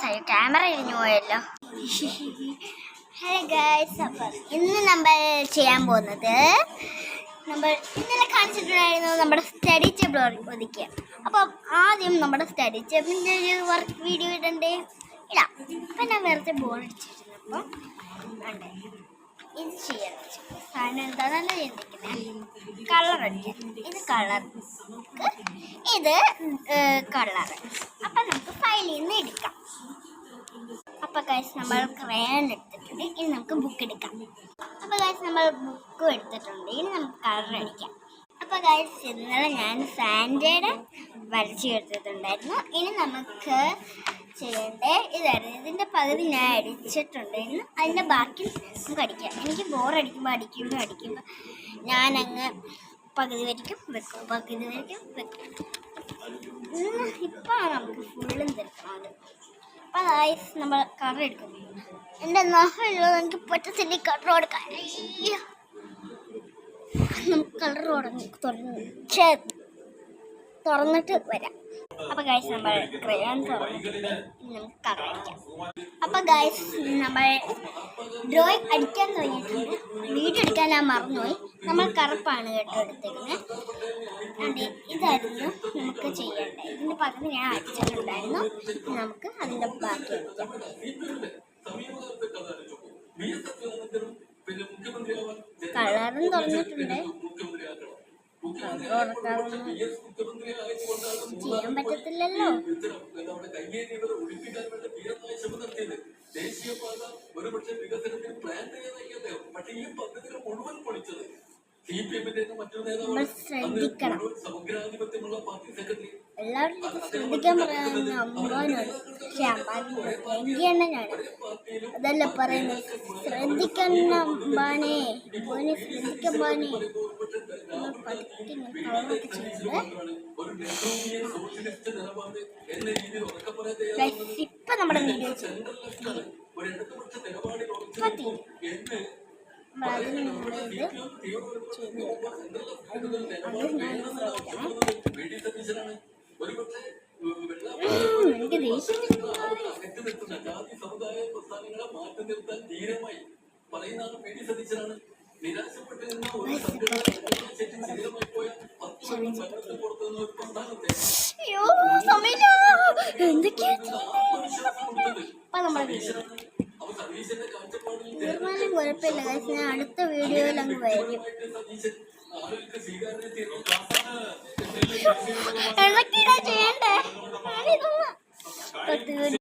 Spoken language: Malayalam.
ആയി ക്യാമറ ഇരിഞ്ഞു പോയല്ലോ. ഹലോ ഗൈസ്, അപ്പം ഇന്ന് നമ്മൾ ചെയ്യാൻ പോകുന്നത് ഇന്നലെ കാണിച്ചിട്ടുണ്ടായിരുന്നു നമ്മുടെ സ്റ്റഡി ടേബിൾ ഒതുക്കുക. അപ്പം ആദ്യം നമ്മുടെ സ്റ്റഡി ടേബിളിൻ്റെ ഒരു വർക്ക് വീഡിയോ ഇടണ്ടേ? ഇടാം. അപ്പം ഞാൻ വെറുതെ ബോർഡ് അടിച്ചിരുന്നപ്പം ഉണ്ട് ഇത് ചെയ്യാൻ സാധനം എന്താണെന്ന് ചിന്തിക്കുന്നത്. കളർ അടിക്കാൻ, ഇത് കളർ, ഇത് കളർ. അപ്പം നമുക്ക് ഫയലിൽ നിന്ന് എടുക്കാം. അപ്പം ഗൈസ് നമ്മൾ ക്രയോൺ എടുത്തിട്ടുണ്ട്, ഇനി നമുക്ക് ബുക്ക് എടുക്കാം. അപ്പം ഗൈസ് നമ്മൾ ബുക്കും എടുത്തിട്ടുണ്ട്, ഇനി നമുക്ക് കളർ അടിക്കാം. അപ്പം ഗൈസ് ഇന്നലെ ഞാൻ സാൻഡയുടെ വരച്ച് എടുത്തിട്ടുണ്ടായിരുന്നു. ഇനി നമുക്ക് ചെയ്യേണ്ടേ ഇതായിരുന്നു. ഇതിൻ്റെ പകുതി ഞാൻ അടിച്ചിട്ടുണ്ടായിരുന്നു, അതിൻ്റെ ബാക്കി നമുക്ക് അടിക്കാം. എനിക്ക് അടിക്കുമ്പോൾ ഞാനങ്ങ് പകുതി വരയ്ക്കും വെക്കും, പകുതി വരയ്ക്കും വെക്കും. ഇപ്പം നമുക്ക് ഫുള്ളും തീർക്കണം. അപ്പം ഗൈസ് നമ്മൾ കളർ എടുക്കും. എൻ്റെ നഖമുള്ളത് എനിക്ക് പറ്റത്തില്ല കളർ കൊടുക്കാൻ. നമുക്ക് കളർ തുറന്നിട്ട് വരാം. അപ്പം ഗൈസ് നമ്മൾ ക്രയോൺ തുറന്നിട്ട് നമുക്ക് കളർ അടിക്കാം. അപ്പം ഗൈസ് നമ്മൾ ഡ്രോയിങ് അടിക്കാൻ തുടങ്ങിയിട്ടുണ്ട്. വീഡിയോ എടുക്കാൻ ഞാൻ മറന്നുപോയി. നമ്മൾ കറുപ്പാണ് കേട്ടോ എടുത്തിരുന്നത്. അതെ, ഇതായിരുന്നു നമുക്ക് ചെയ്യേണ്ടത്. ഇതിൻ്റെ പകുതി ഞാൻ അടിച്ചിട്ടുണ്ടായിരുന്നു. നമുക്ക് അതിൻ്റെ ബാക്കി അടിക്കാം. കളറും തുറന്നിട്ടുണ്ട്. ചെയ്യാൻ പറ്റത്തില്ലല്ലോ. നമ്മൾ ശ്രദ്ധിക്കണം. എല്ലാവരും ശ്രദ്ധിക്കാൻ പറയാൻ അമ്പാനോട്, പക്ഷെ അമ്പാനാണ് അതല്ല പറയുന്നത്. ശ്രദ്ധിക്കണം അമ്പാനെ, മോനെ ശ്രദ്ധിക്കമ്പാനെ. നമ്മൾ പഠിക്കുന്ന കളറൊക്കെ ചെയ്യുന്നത് ഇപ്പൊ നമ്മുടെ വീഡിയോ ചെയ്യും. എനിക്ക് ദേഷ്യം അയ്യോ സമയം എന്തൊക്കെയാ അപ്പൊ നമ്മുടെ തീർന്നാലും കുഴപ്പമില്ല. ഞാൻ അടുത്ത വീഡിയോയിൽ അങ്ങ് വരും.